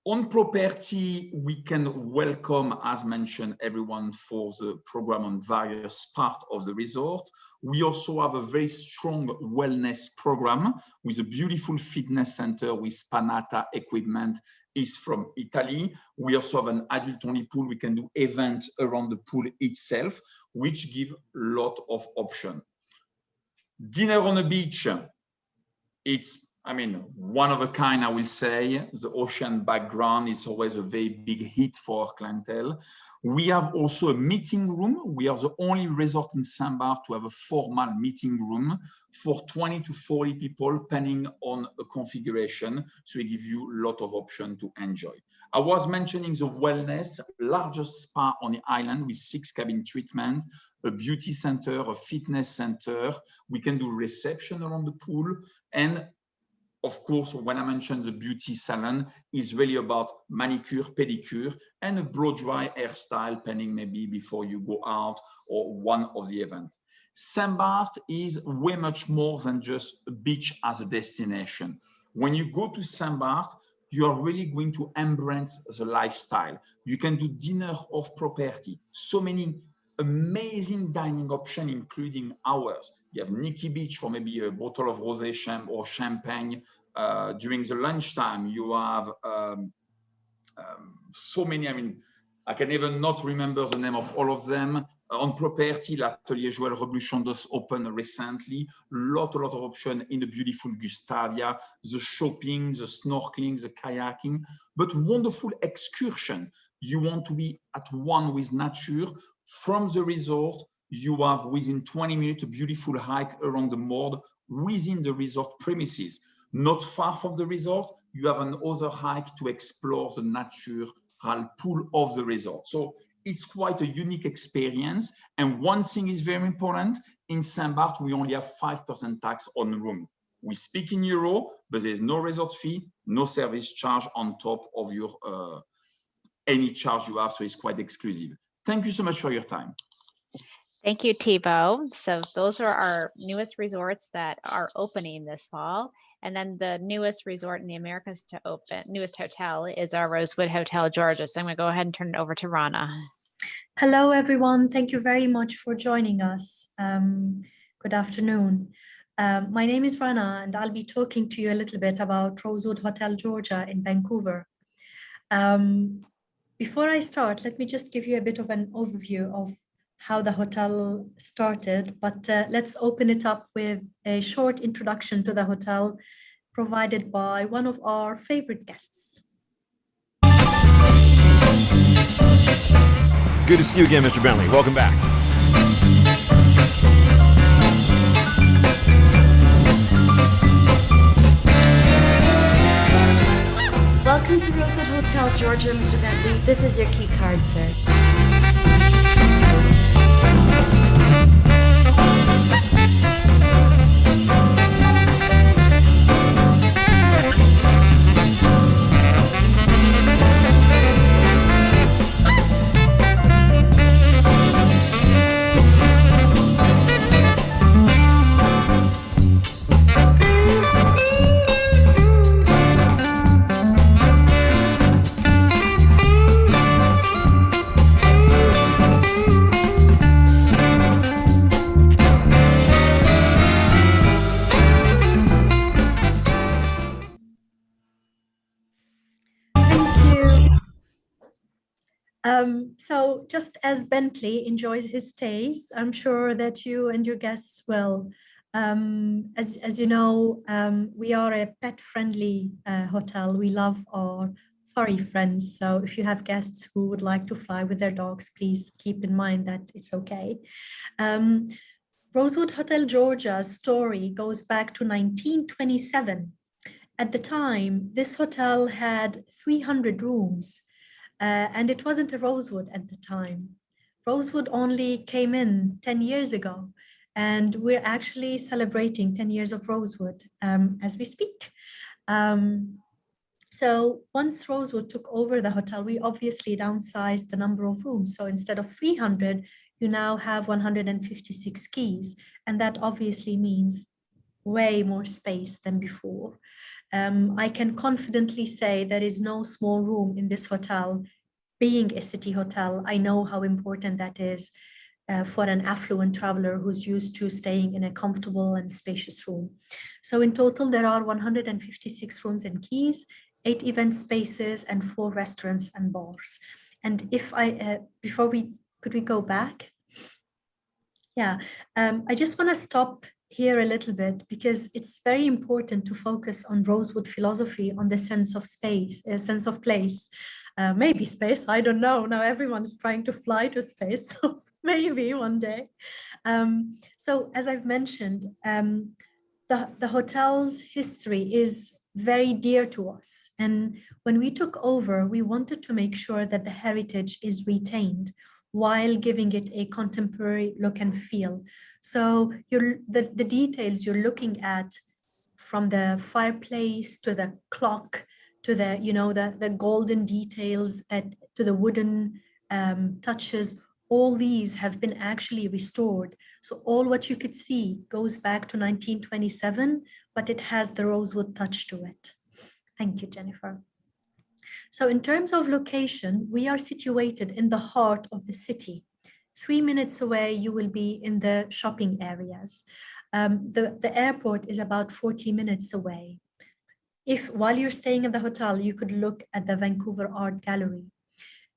On property, we can welcome, as mentioned, everyone for the program on various parts of the resort. We also have a very strong wellness program with a beautiful fitness center with Spanata equipment is from Italy. We also have an adult-only pool. We can do events around the pool itself, which give a lot of options. Dinner on the beach, it's one of a kind, I will say. The ocean background is always a very big hit for our clientele. We have also a meeting room. We are the only resort in Saint Barth to have a formal meeting room for 20 to 40 people, depending on a configuration. So we give you a lot of options to enjoy. I was mentioning the wellness, largest spa on the island with 6 cabin treatment, a beauty center, a fitness center. We can do reception around the pool. And of course, when I mentioned the beauty salon, is really about manicure, pedicure, and a blow-dry hairstyle, pending maybe before you go out or one of the events. Saint Barth is way much more than just a beach as a destination. When you go to Saint Barth, you are really going to embrace the lifestyle. You can do dinner off property. So many amazing dining options, including ours. You have Nikki Beach for maybe a bottle of rosé or champagne. During the lunchtime, you have so many. I can even not remember the name of all of them. On property, l'Atelier Joël Rebuchon does open recently. Lot of options in the beautiful Gustavia, the shopping, the snorkeling, the kayaking, but wonderful excursion. You want to be at one with nature. From the resort, you have within 20 minutes a beautiful hike around the moor within the resort premises. Not far from the resort, you have another hike to explore the natural pool of the resort. So it's quite a unique experience. And one thing is very important, in Saint Barth, we only have 5% tax on the room. We speak in euro, but there's no resort fee, no service charge on top of your any charge you have, so it's quite exclusive. Thank you so much for your time. Thank you, Thibaut. So those are our newest resorts that are opening this fall. And then the newest resort in the Americas to open, newest hotel, is our Rosewood Hotel Georgia. So I'm going to go ahead and turn it over to Rana. Hello, everyone. Thank you very much for joining us. Good afternoon. My name is Rana, and I'll be talking to you a little bit about Rosewood Hotel Georgia in Vancouver. Before I start, let me just give you a bit of an overview of how the hotel started, but let's open it up with a short introduction to the hotel provided by one of our favorite guests. Good to see you again, Mr. Bentley. Welcome back. Welcome to Rosewood Hotel Georgia, Mr. Bentley. This is your key card, sir. So just as Bentley enjoys his stays, I'm sure that you and your guests will. As you know, we are a pet-friendly hotel. We love our furry friends. So if you have guests who would like to fly with their dogs, please keep in mind that it's okay. Rosewood Hotel Georgia's story goes back to 1927. At the time, this hotel had 300 rooms. And it wasn't a Rosewood at the time. Rosewood only came in 10 years ago, and we're actually celebrating 10 years of Rosewood as we speak. So once Rosewood took over the hotel, we obviously downsized the number of rooms. So instead of 300, you now have 156 keys. And that obviously means way more space than before. I can confidently say there is no small room in this hotel. Being a city hotel, I know how important that is for an affluent traveler who's used to staying in a comfortable and spacious room. So in total, there are 156 rooms and keys, 8 event spaces, and 4 restaurants and bars. And if I, could we go back? Yeah, I just want to stop here a little bit because it's very important to focus on Rosewood philosophy on the sense of space, a sense of place. Maybe space, I don't know. Now everyone's trying to fly to space, so maybe one day. So as I've mentioned, the hotel's history is very dear to us. And when we took over, we wanted to make sure that the heritage is retained while giving it a contemporary look and feel. So the details you're looking at, from the fireplace to the clock, to the, the golden details, to the wooden touches, all these have been actually restored. So all what you could see goes back to 1927, but it has the Rosewood touch to it. Thank you, Jennifer. So in terms of location, we are situated in the heart of the city. 3 minutes away, you will be in the shopping areas. The airport is about 40 minutes away. While you're staying in the hotel, you could look at the Vancouver Art Gallery.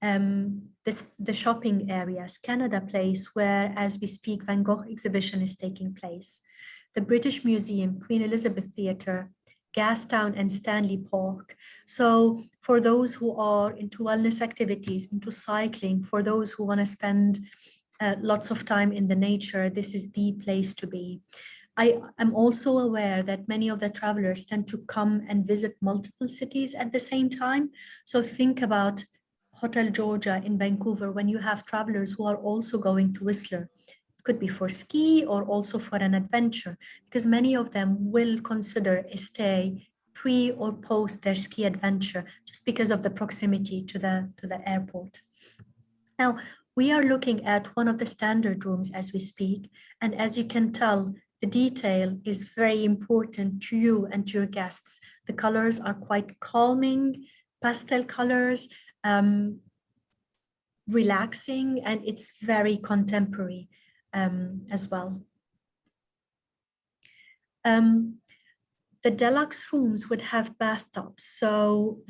The shopping areas, Canada Place, where as we speak, Van Gogh exhibition is taking place. The British Museum, Queen Elizabeth Theatre, Gastown and Stanley Park. So for those who are into wellness activities, into cycling, for those who want to spend lots of time in the nature, this is the place to be. I am also aware that many of the travelers tend to come and visit multiple cities at the same time. So think about Hotel Georgia in Vancouver when you have travelers who are also going to Whistler. It could be for ski or also for an adventure, because many of them will consider a stay pre or post their ski adventure just because of the proximity to the airport. Now, we are looking at one of the standard rooms as we speak, and as you can tell, the detail is very important to you and to your guests. The colors are quite calming, pastel colors, relaxing, and it's very contemporary as well. The deluxe rooms would have bathtubs. So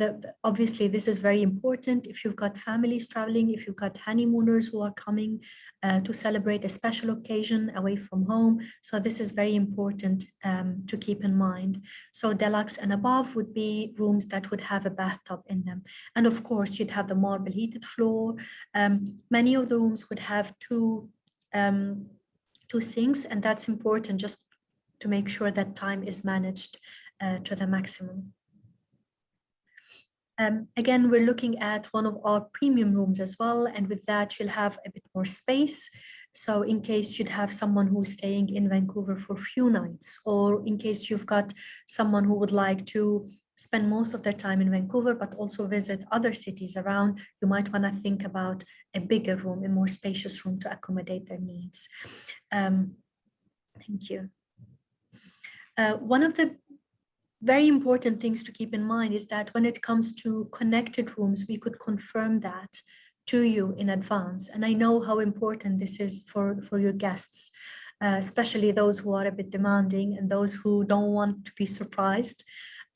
obviously this is very important if you've got families traveling, if you've got honeymooners who are coming to celebrate a special occasion away from home. So this is very important to keep in mind. So deluxe and above would be rooms that would have a bathtub in them. And of course, you'd have the marble heated floor. Many of the rooms would have two sinks, and that's important just to make sure that time is managed to the maximum. Again, we're looking at one of our premium rooms as well, and with that you'll have a bit more space. So in case you'd have someone who's staying in Vancouver for a few nights, or in case you've got someone who would like to spend most of their time in Vancouver, but also visit other cities around, you might want to think about a bigger room, a more spacious room to accommodate their needs. Thank you. One of the very important things to keep in mind is that when it comes to connected rooms, we could confirm that to you in advance. And I know how important this is for your guests, especially those who are a bit demanding and those who don't want to be surprised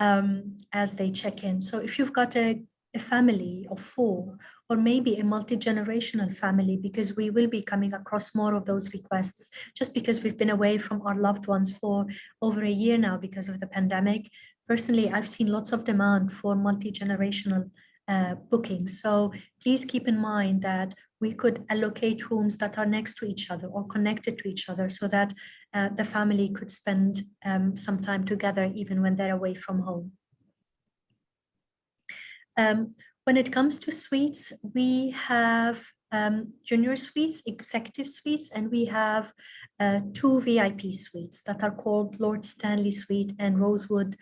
as they check in. So if you've got a family of 4, or maybe a multi-generational family, because we will be coming across more of those requests just because we've been away from our loved ones for over a year now because of the pandemic. Personally, I've seen lots of demand for multi-generational bookings. So please keep in mind that we could allocate rooms that are next to each other or connected to each other so that the family could spend some time together even when they're away from home. When it comes to suites, we have junior suites, executive suites, and we have 2 VIP suites that are called Lord Stanley Suite and Rosewood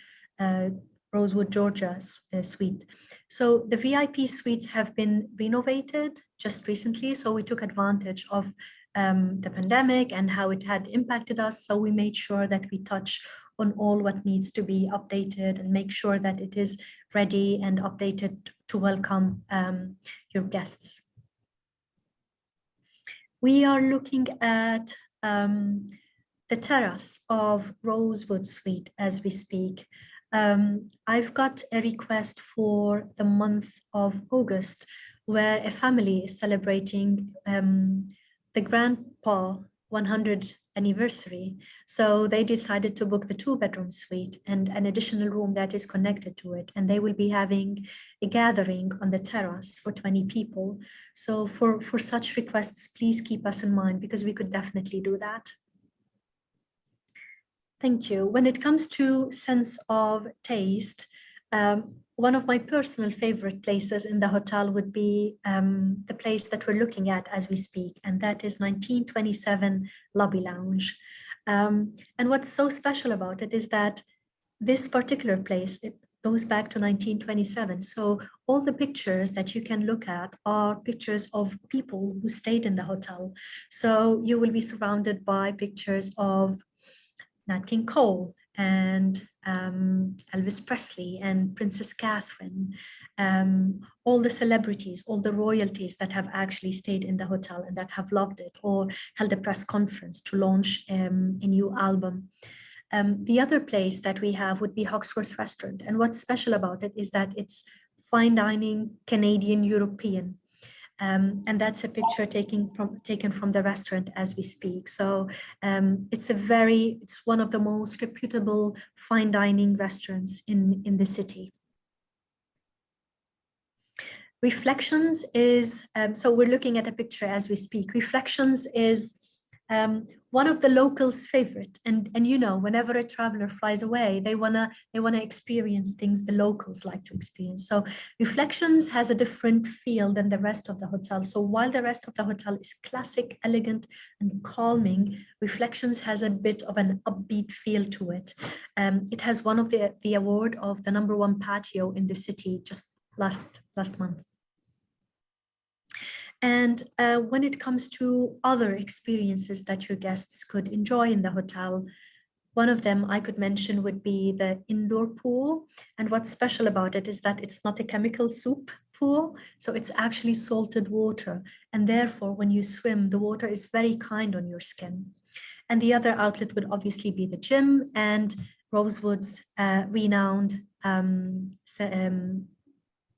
Rosewood Georgia suite. So the VIP suites have been renovated just recently. So we took advantage of the pandemic and how it had impacted us. So we made sure that we touch on all what needs to be updated and make sure that it is ready and updated to welcome your guests. We are looking at the terrace of Rosewood Suite as we speak. I've got a request for the month of August where a family is celebrating the grandpa 100th anniversary. So they decided to book the 2-bedroom suite and an additional room that is connected to it. And they will be having a gathering on the terrace for 20 people. So for such requests, please keep us in mind because we could definitely do that. Thank you. When it comes to sense of taste, one of my personal favorite places in the hotel would be the place that we're looking at as we speak, and that is 1927 Lobby Lounge. And what's so special about it is that this particular place, it goes back to 1927. So all the pictures that you can look at are pictures of people who stayed in the hotel. So you will be surrounded by pictures of Nat King Cole and Elvis Presley and Princess Catherine, all the celebrities, all the royalties that have actually stayed in the hotel and that have loved it or held a press conference to launch a new album. The other place that we have would be Hawksworth Restaurant. And what's special about it is that it's fine dining, Canadian, European. And that's a picture taken from the restaurant as we speak. So it's one of the most reputable fine dining restaurants in the city. Reflections is, so we're looking at a picture as we speak. Reflections is one of the locals' favorite, and you know, whenever a traveler flies away, they wanna experience things the locals like to experience. So Reflections has a different feel than the rest of the hotel. So while the rest of the hotel is classic, elegant, and calming, Reflections has a bit of an upbeat feel to it. It has one of the award of the #1 patio in the city just last month. And when it comes to other experiences that your guests could enjoy in the hotel, one of them I could mention would be the indoor pool. And what's special about it is that it's not a chemical soup pool, so it's actually salted water. And therefore, when you swim, the water is very kind on your skin. And the other outlet would obviously be the gym and Rosewood's renowned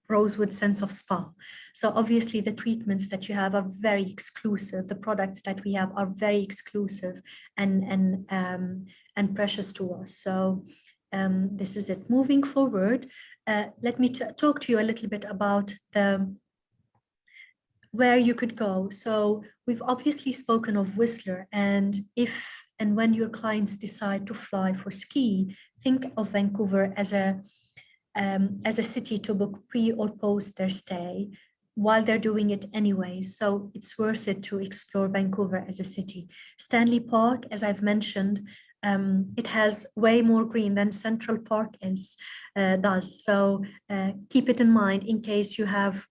Rosewood Sense of Spa. So obviously the treatments that you have are very exclusive. The products that we have are very exclusive and precious to us. So this is it. Moving forward, let me talk to you a little bit about where you could go. So we've obviously spoken of Whistler, and if and when your clients decide to fly for ski, think of Vancouver as a city to book pre or post their stay while they're doing it anyway. So it's worth it to explore Vancouver as a city. Stanley Park, as I've mentioned, it has way more green than Central Park does. So keep it in mind in case you have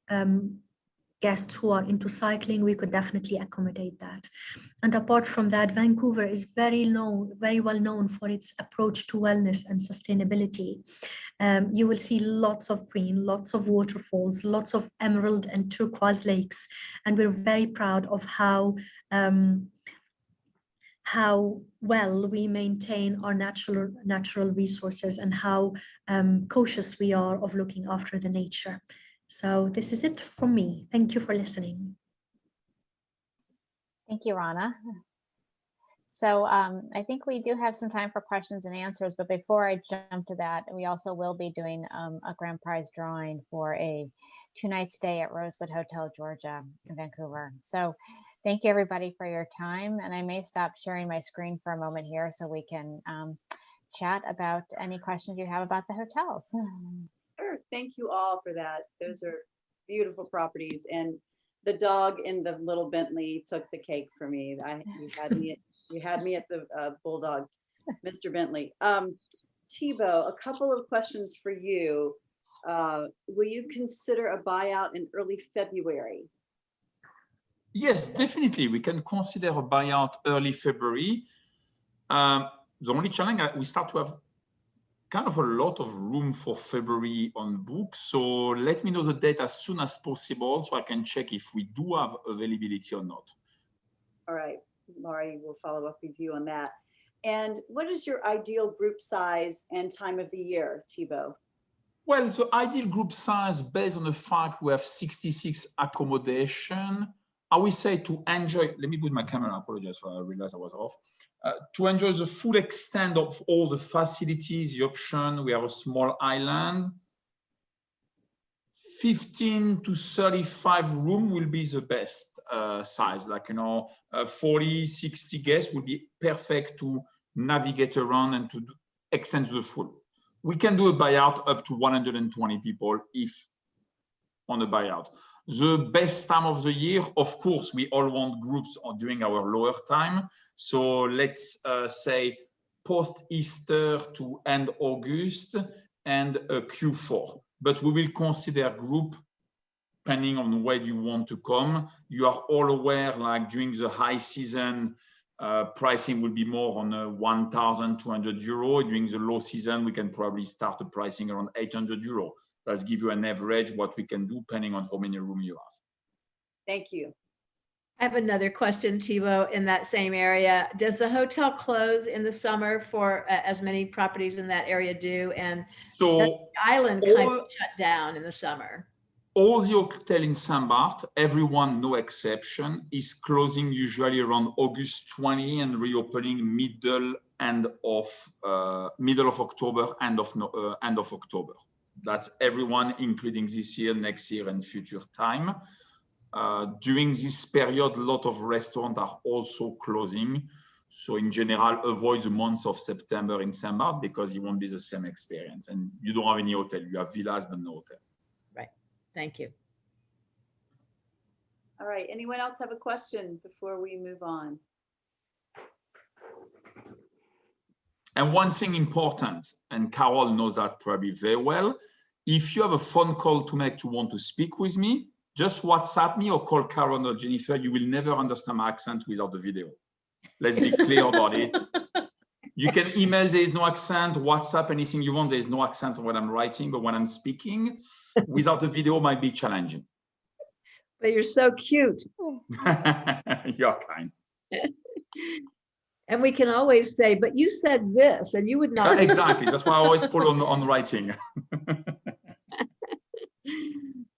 guests who are into cycling, we could definitely accommodate that. And apart from that, Vancouver is very well known for its approach to wellness and sustainability. You will see lots of green, lots of waterfalls, lots of emerald and turquoise lakes. And we're very proud of how well we maintain our natural resources and how cautious we are of looking after the nature. So this is it from me. Thank you for listening. Thank you, Rana. So I think we do have some time for questions and answers, but before I jump to that, we also will be doing a grand prize drawing for a 2-night stay at Rosewood Hotel Georgia in Vancouver. So thank you everybody for your time, and I may stop sharing my screen for a moment here so we can chat about any questions you have about the hotels. Sure. Thank you all for that. Those are beautiful properties, and the dog in the little Bentley took the cake for me. You had me at the bulldog, Mr. Bentley. Thibaut, a couple of questions for you. Will you consider a buyout in early February? Yes, definitely. We can consider a buyout early February. The only challenge, we start to have kind of a lot of room for February on book. So let me know the date as soon as possible so I can check if we do have availability or not. All right, Laurie, we'll follow up with you on that. And what is your ideal group size and time of the year, Thibaut? Well, the ideal group size based on the fact we have 66 accommodation, I will say to enjoy, let me put my camera, I apologize for I realized I was off. To enjoy the full extent of all the facilities, the option, we have a small island. 15 to 35 room will be the best size, like, 40, 60 guests would be perfect to navigate around and to extend to the full. We can do a buyout up to 120 people if on a buyout. The best time of the year, of course, we all want groups during our lower time. So let's say post-Easter to end August and Q4. But we will consider group depending on where you want to come. You are all aware, like during the high season, pricing will be more on 1,200 euro. During the low season, we can probably start the pricing around 800 euro. Let's give you an average what we can do depending on how many rooms you have. Thank you. I have another question, Thibaut, in that same area. Does the hotel close in the summer for as many properties in that area do? And so the island kind of shut down in the summer? All the hotel in St. Barth, everyone, no exception, is closing usually around August 20 and reopening middle of October, end of October. That's everyone, including this year, next year, and future time. During this period, a lot of restaurants are also closing. So in general, avoid the month of September in St. Barth because it won't be the same experience. And you don't have any hotel. You have villas, but no hotel. Right. Thank you. All right. Anyone else have a question before we move on? And one thing important, and Carol knows that probably very well, if you have a phone call to make to want to speak with me, just WhatsApp me or call Carol or Jennifer. You will never understand my accent without the video. Let's be clear about it. You can email, there is no accent, WhatsApp, anything you want, there is no accent on what I'm writing, but when I'm speaking, without the video might be challenging. But you're so cute. You're kind. And we can always say, but you said this, and you would not. Exactly. That's why I always put on writing.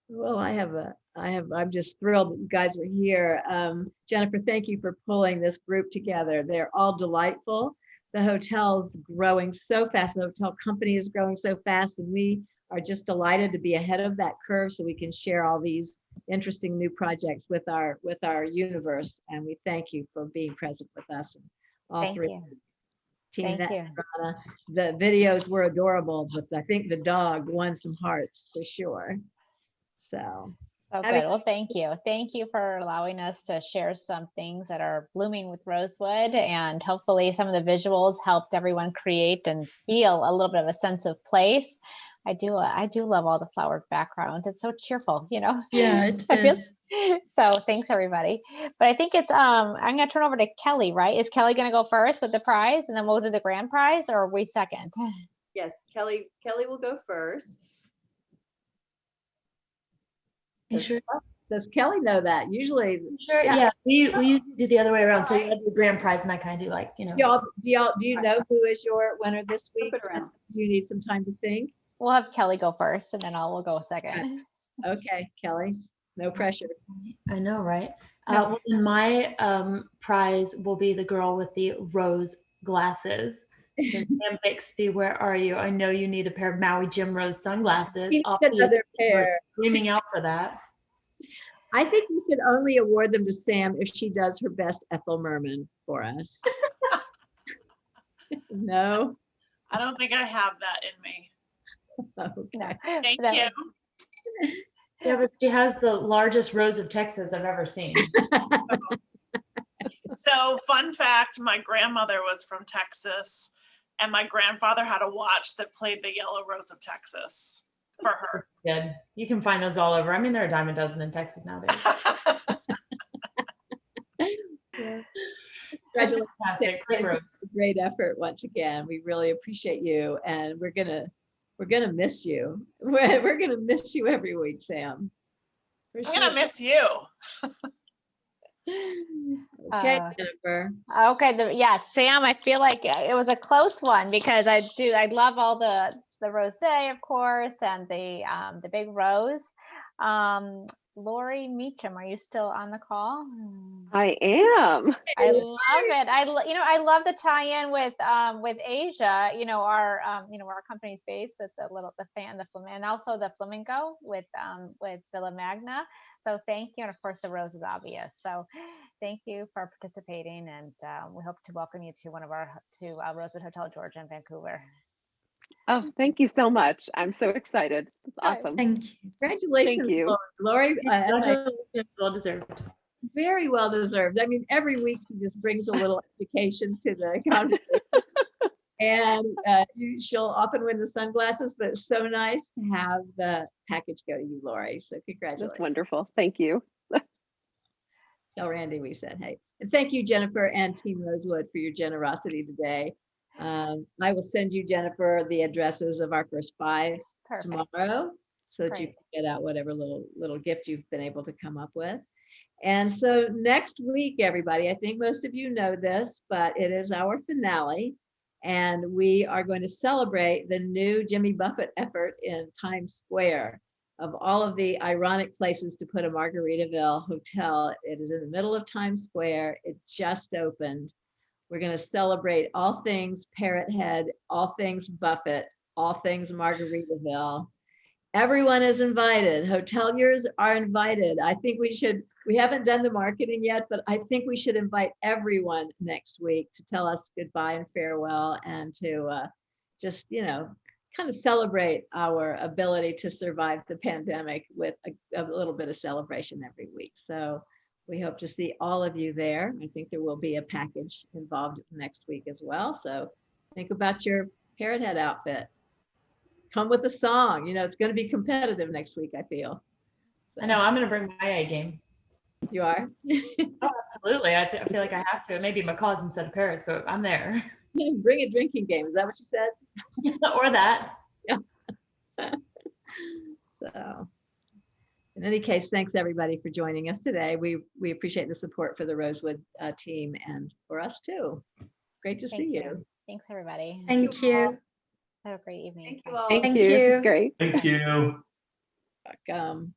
Well, I'm just thrilled that you guys are here. Jennifer, thank you for pulling this group together. They're all delightful. The hotel's growing so fast. The hotel company is growing so fast, and we are just delighted to be ahead of that curve so we can share all these interesting new projects with our universe. And we thank you for being present with us. And all Thank three. you. Tina Thank you. and Rana. The videos were adorable, but I think the dog won some hearts for sure. So good. Well, thank you. Thank you for allowing us to share some things that are blooming with Rosewood, and hopefully some of the visuals helped everyone create and feel a little bit of a sense of place. I do love all the flowered backgrounds. It's so cheerful, Yeah, it is. So thanks everybody. But I think it's I'm gonna turn over to Kelly, right? Is Kelly gonna go first with the prize and then we'll do the grand prize, or are we second? Yes, Kelly will go first. Sure. Does Kelly know that? Usually, sure. Yeah, we usually do the other way around. So you do the grand prize, and I kind of do like, Do you know who is your winner this week? Do you need some time to think? We'll have Kelly go first, and then we'll go second. Okay, Kelly. No pressure. I know, right? Well, then my prize will be the girl with the rose glasses. So Sam Bixby, where are you? I know you need a pair of Maui Jim Rose sunglasses. Another pair. Screaming out for that. I think we should only award them to Sam if she does her best Ethel Merman for us. No? I don't think I have that in me. Okay. Thank you. Yeah, but she has the largest rose of Texas I've ever seen. So fun fact, my grandmother was from Texas, and my grandfather had a watch that played the Yellow Rose of Texas for her. Good. You can find those all over. I mean, there are a dime a dozen in Texas nowadays. Congratulations. Fantastic. Great rose. Great effort once again. We really appreciate you, and we're gonna miss you. We're gonna miss you every week, Sam. I'm gonna miss you. Okay, Jennifer. Okay, yeah, Sam, I feel like it was a close one because I love all the rosé, of course, and the big rose. Lori Meacham, are you still on the call? I am. I love it. I love the tie-in with Asia. Our company's based with and also the flamingo with Villa Magna. So thank you, and of course the rose is obvious. So thank you for participating, and we hope to welcome you to Rosewood Hotel Georgia in Vancouver. Oh, thank you so much. I'm so excited. It's awesome. Thank you. Congratulations, Thank you. Lori. Well deserved. Very well deserved. I mean, every week she just brings a little education to the conversation. And she'll often win the sunglasses, but it's so nice to have the package go to you, Lori. So congratulations. That's wonderful. Thank you. Tell Randy we said hey. And thank you, Jennifer and Team Rosewood, for your generosity today. I will send you, Jennifer, the addresses of our first 5 tomorrow, so that you can get out whatever little gift you've been able to come up with. And so next week, everybody, I think most of you know this, but it is our finale. And we are going to celebrate the new Jimmy Buffett effort in Times Square. Of all of the ironic places to put a Margaritaville hotel, it is in the middle of Times Square. It just opened. We're going to celebrate all things Parrot Head, all things Buffett, all things Margaritaville. Everyone is invited. Hoteliers are invited. I think we haven't done the marketing yet, but I think we should invite everyone next week to tell us goodbye and farewell, and to just, kind of celebrate our ability to survive the pandemic with a little bit of celebration every week. So we hope to see all of you there. I think there will be a package involved next week as well. So think about your Parrot Head outfit. Come with a song. It's going to be competitive next week, I feel. So. I know. I'm going to bring my A game. You are? Oh, absolutely. I feel like I have to. Maybe my cause instead of Paris, but I'm there. Bring a drinking game. Is that what you said? Or that. Yeah. So, in any case, thanks everybody for joining us today. We appreciate the support for the Rosewood team and for us too. Great to see you. Thanks, everybody. Thank you. Have a great evening. Thank you all. Thank you. It's great. Thank you. Welcome.